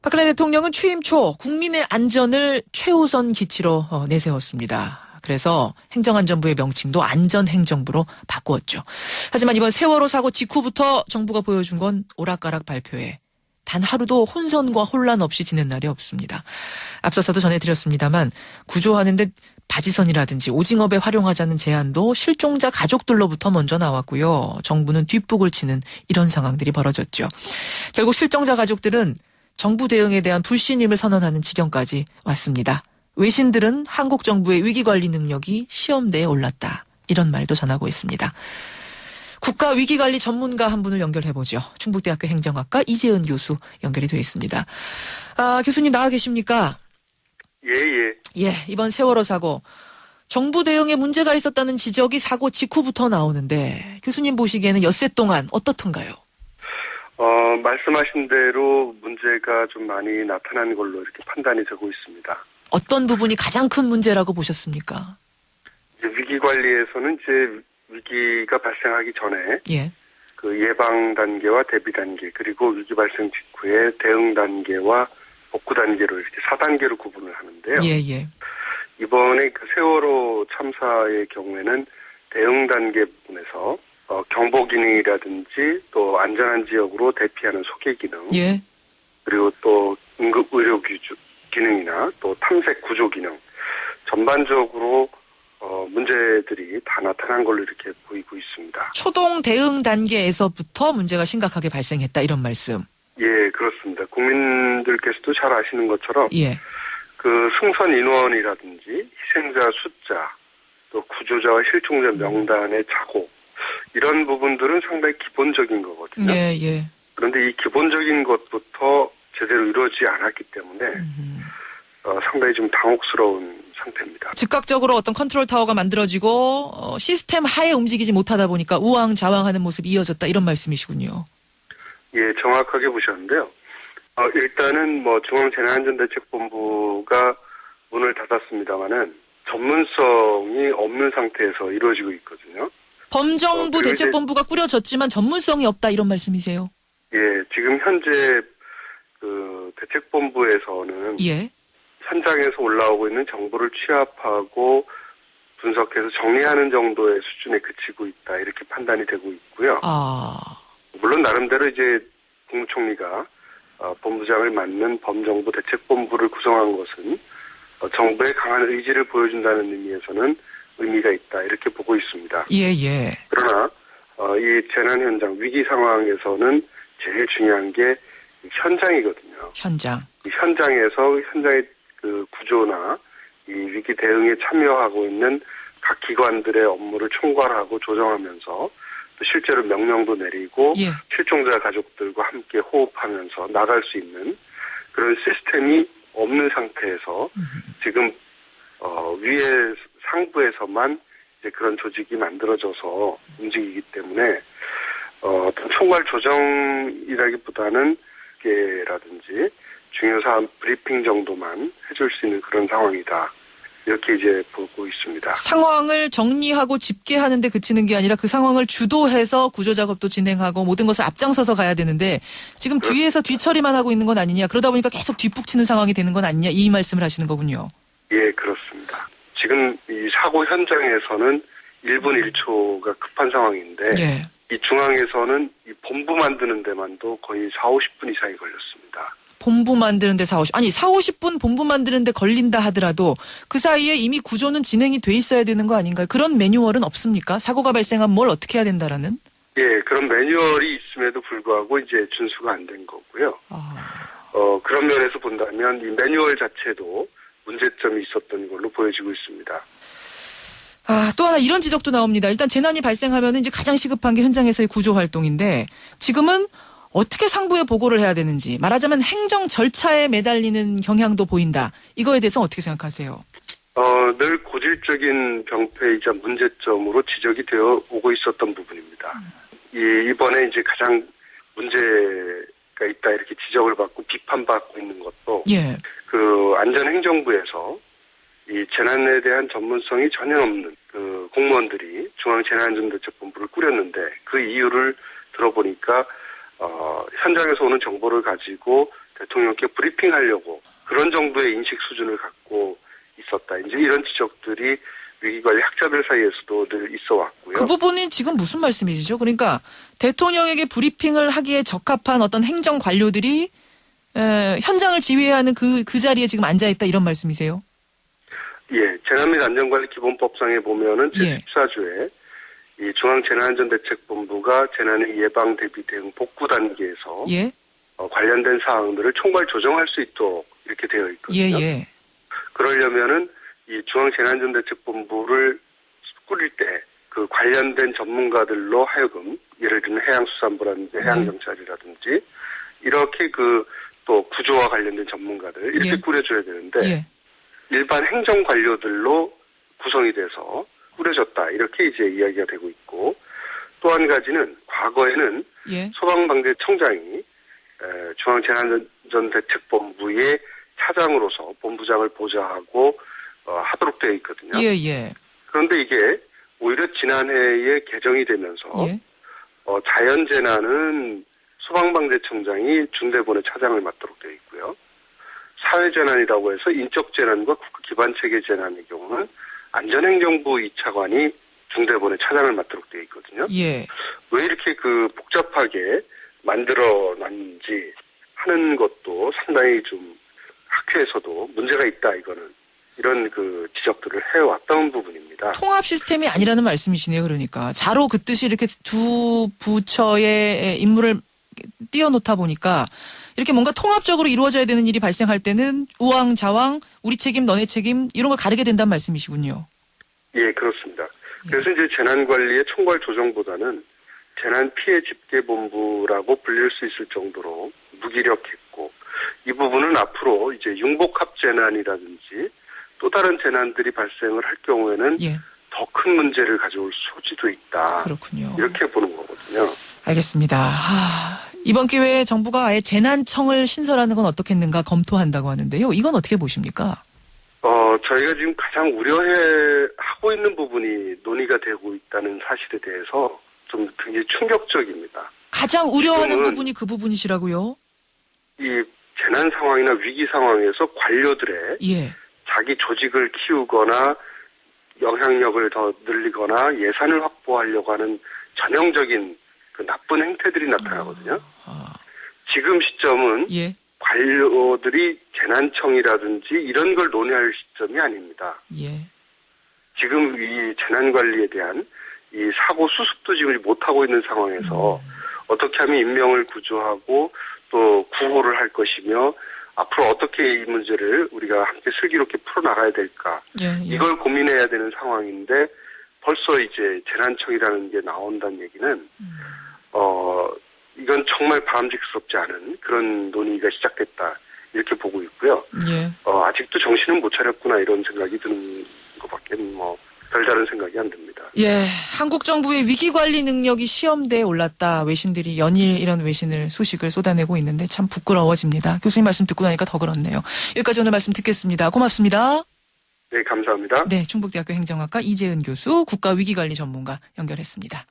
박근혜 대통령은 취임 초 국민의 안전을 최우선 기치로 내세웠습니다. 그래서 행정안전부의 명칭도 안전행정부로 바꾸었죠. 하지만 이번 세월호 사고 직후부터 정부가 보여준 건 오락가락 발표에 단 하루도 혼선과 혼란 없이 지낸 날이 없습니다. 앞서서도 전해드렸습니다만 구조하는데 바지선이라든지 오징어배 활용하자는 제안도 실종자 가족들로부터 먼저 나왔고요. 정부는 뒷북을 치는 이런 상황들이 벌어졌죠. 결국 실종자 가족들은 정부 대응에 대한 불신임을 선언하는 지경까지 왔습니다. 외신들은 한국 정부의 위기관리 능력이 시험대에 올랐다. 이런 말도 전하고 있습니다. 국가위기관리 전문가 한 분을 연결해보죠. 충북대학교 행정학과 이재은 교수 연결이 되어 있습니다. 교수님 나와 계십니까? 예. 이번 세월호 사고 정부 대응에 문제가 있었다는 지적이 사고 직후부터 나오는데 교수님 보시기에는 엿새 동안 어떻던가요? 말씀하신 대로 문제가 좀 많이 나타난 걸로 이렇게 판단이 되고 있습니다. 어떤 부분이 가장 큰 문제라고 보셨습니까? 이제 위기 관리에서는 이제 위기가 발생하기 전에 그 예방 단계와 대비 단계 그리고 위기 발생 직후에 대응 단계와 복구 단계로 이렇게 4단계로 구분을 하는데요. 이번에 그 세월호 참사의 경우에는 대응 단계 부분에서 경보 기능이라든지 또 안전한 지역으로 대피하는 소개 기능, 그리고 또 응급 의료 기능이나 또 탐색 구조 기능 전반적으로 문제들이 다 나타난 걸로 이렇게 보이고 있습니다. 초동 대응 단계에서부터 문제가 심각하게 발생했다 이런 말씀. 예, 그렇습니다. 국민들께서도 잘 아시는 것처럼 그 승선 인원이라든지 희생자 숫자, 또 구조자와 실종자 명단의 착오 이런 부분들은 상당히 기본적인 거거든요. 그런데 이 기본적인 것부터 제대로 이루어지지 않았기 때문에 상당히 좀 당혹스러운 상태입니다. 즉각적으로 어떤 컨트롤 타워가 만들어지고 시스템 하에 움직이지 못하다 보니까 우왕좌왕하는 모습이 이어졌다 이런 말씀이시군요. 예, 정확하게 보셨는데요. 일단은 중앙재난안전대책본부가 문을 닫았습니다마는 전문성이 없는 상태에서 이루어지고 있거든요. 범정부 대책본부가 꾸려졌지만 전문성이 없다 이런 말씀이세요? 예, 지금 현재 그 대책본부에서는 현장에서 올라오고 있는 정보를 취합하고 분석해서 정리하는 정도의 수준에 그치고 있다 이렇게 판단이 되고 있고요. 물론 나름대로 이제 국무총리가 본부장을 맡는 범정부 대책본부를 구성한 것은 정부의 강한 의지를 보여준다는 의미에서는 의미가 있다 이렇게 보고 있습니다. 그러나 이 재난 현장 위기 상황에서는 제일 중요한 게 현장이거든요. 이 현장에서 현장의 그 구조나 이 위기 대응에 참여하고 있는 각 기관들의 업무를 총괄하고 조정하면서 또 실제로 명령도 내리고 실종자 가족들과 함께 호흡하면서 나갈 수 있는 그런 시스템이 없는 상태에서 지금 위에 상부에서만 이제 그런 조직이 만들어져서 움직이기 때문에 어떤 총괄 조정이라기보다는 라든지 중요 사안 브리핑 정도만 해줄 수 있는 그런 상황이다. 이렇게 이제 보고 있습니다. 상황을 정리하고 집계하는 데 그치는 게 아니라 그 상황을 주도해서 구조작업도 진행하고 모든 것을 앞장서서 가야 되는데 지금 뒤에서 뒤처리만 하고 있는 건 아니냐. 그러다 보니까 계속 뒷북치는 상황이 되는 건 아니냐. 이 말씀을 하시는 거군요. 예, 그렇습니다. 지금 이 사고 현장에서는 1분 1초가 급한 상황인데 이 중앙에서는 이 본부 만드는 데만도 거의 40-50분 이상이 걸렸습니다. 본부 만드는데 40-50분 본부 만드는데 걸린다 하더라도 그 사이에 이미 구조는 진행이 돼 있어야 되는 거 아닌가요? 그런 매뉴얼은 없습니까? 사고가 발생하면 뭘 어떻게 해야 된다라는? 예, 그런 매뉴얼이 있음에도 불구하고 이제 준수가 안 된 거고요. 그런 면에서 본다면 이 매뉴얼 자체도 문제점이 있었던 걸로 보여지고 있습니다. 또 하나 이런 지적도 나옵니다. 일단 재난이 발생하면 이제 가장 시급한 게 현장에서의 구조 활동인데 지금은 어떻게 상부에 보고를 해야 되는지 말하자면 행정 절차에 매달리는 경향도 보인다. 이거에 대해서 어떻게 생각하세요? 늘 고질적인 병폐이자 문제점으로 지적이 되어 오고 있었던 부분입니다. 이번에 이제 가장 문제가 있다 이렇게 지적을 받고 비판받고 있는 것도 그 안전행정부에서 이 재난에 대한 전문성이 전혀 없는 그 공무원들이 중앙재난안전대책본부를 꾸렸는데 그 이유를 들어보니까 현장에서 오는 정보를 가지고 대통령께 브리핑하려고 그런 정도의 인식 수준을 갖고 있었다. 이제 이런 지적들이 위기관리 학자들 사이에서도 늘 있어 왔고요. 그 부분이 지금 무슨 말씀이시죠? 그러니까 대통령에게 브리핑을 하기에 적합한 어떤 행정 관료들이 현장을 지휘해야 하는 그 자리에 지금 앉아있다 이런 말씀이세요? 예, 재난및안전관리기본법상에 보면은 제14조에 이 중앙재난안전대책본부가 재난의 예방 대비 대응 복구 단계에서 예. 관련된 사항들을 총괄 조정할 수 있도록 이렇게 되어 있거든요. 예. 그러려면은 이 중앙재난안전대책본부를 꾸릴 때 그 관련된 전문가들로 하여금 예를 들면 해양수산부라든지 해양경찰이라든지 이렇게 그 또 구조와 관련된 전문가들 이렇게 꾸려줘야 되는데 일반 행정 관료들로 구성이 돼서 꾸려졌다 이렇게 이제 이야기가 되고 있고 또 한 가지는 과거에는 소방방재청장이 중앙재난안전대책본부의 차장으로서 본부장을 보좌하고 하도록 되어 있거든요. 그런데 이게 오히려 지난해에 개정이 되면서 자연재난은 소방방재청장이 중대본의 차장을 맡도록 되어 있고요. 사회재난이라고 해서 인적재난과 국가기반체계재난의 경우는 안전행정부 2차관이 중대본의 차장을 맡도록 되어 있거든요. 왜 이렇게 그 복잡하게 만들어놨는지 하는 것도 상당히 좀 학회에서도 문제가 있다 이거는 이런 그 지적들을 해왔던 부분입니다. 통합 시스템이 아니라는 말씀이시네요. 그러니까 자로 긋듯이 이렇게 두 부처의 임무를 띄워놓다 보니까 이렇게 뭔가 통합적으로 이루어져야 되는 일이 발생할 때는 우왕좌왕 우리 책임 너네 책임 이런 걸 가르게 된다는 말씀이시군요. 예, 그렇습니다. 그래서 이제 재난관리의 총괄 조정보다는 재난피해집계본부라고 불릴 수 있을 정도로 무기력했고 이 부분은 앞으로 이제 융복합재난이라든지 또 다른 재난들이 발생을 할 경우에는 더 큰 문제를 가져올 소지도 있다. 그렇군요. 이렇게 보는 거거든요. 알겠습니다. 이번 기회에 정부가 아예 재난청을 신설하는 건 어떻겠는가 검토한다고 하는데요. 이건 어떻게 보십니까? 저희가 지금 가장 우려하고 있는 부분이 논의가 되고 있다는 사실에 대해서 좀 굉장히 충격적입니다. 가장 우려하는 부분이 그 부분이시라고요? 이 재난 상황이나 위기 상황에서 관료들의 자기 조직을 키우거나 영향력을 더 늘리거나 예산을 확보하려고 하는 전형적인 그 나쁜 행태들이 나타나거든요. 지금 시점은 관료들이 재난청이라든지 이런 걸 논의할 시점이 아닙니다. 지금 이 재난관리에 대한 이 사고 수습도 지금 못하고 있는 상황에서 어떻게 하면 인명을 구조하고 또 구호를 할 것이며 앞으로 어떻게 이 문제를 우리가 함께 슬기롭게 풀어나가야 될까 이걸 고민해야 되는 상황인데 벌써 이제 재난청이라는 게 나온다는 얘기는 이건 정말 바람직스럽지 않은 그런 논의가 시작됐다 이렇게 보고 있고요. 아직도 정신은 못 차렸구나 이런 생각이 드는 것밖에 별다른 생각이 안 듭니다. 한국 정부의 위기관리 능력이 시험대에 올랐다. 외신들이 연일 이런 외신을 소식을 쏟아내고 있는데 참 부끄러워집니다. 교수님 말씀 듣고 나니까 더 그렇네요. 여기까지 오늘 말씀 듣겠습니다. 고맙습니다. 네, 감사합니다. 네, 충북대학교 행정학과 이재은 교수, 국가위기관리 전문가 연결했습니다.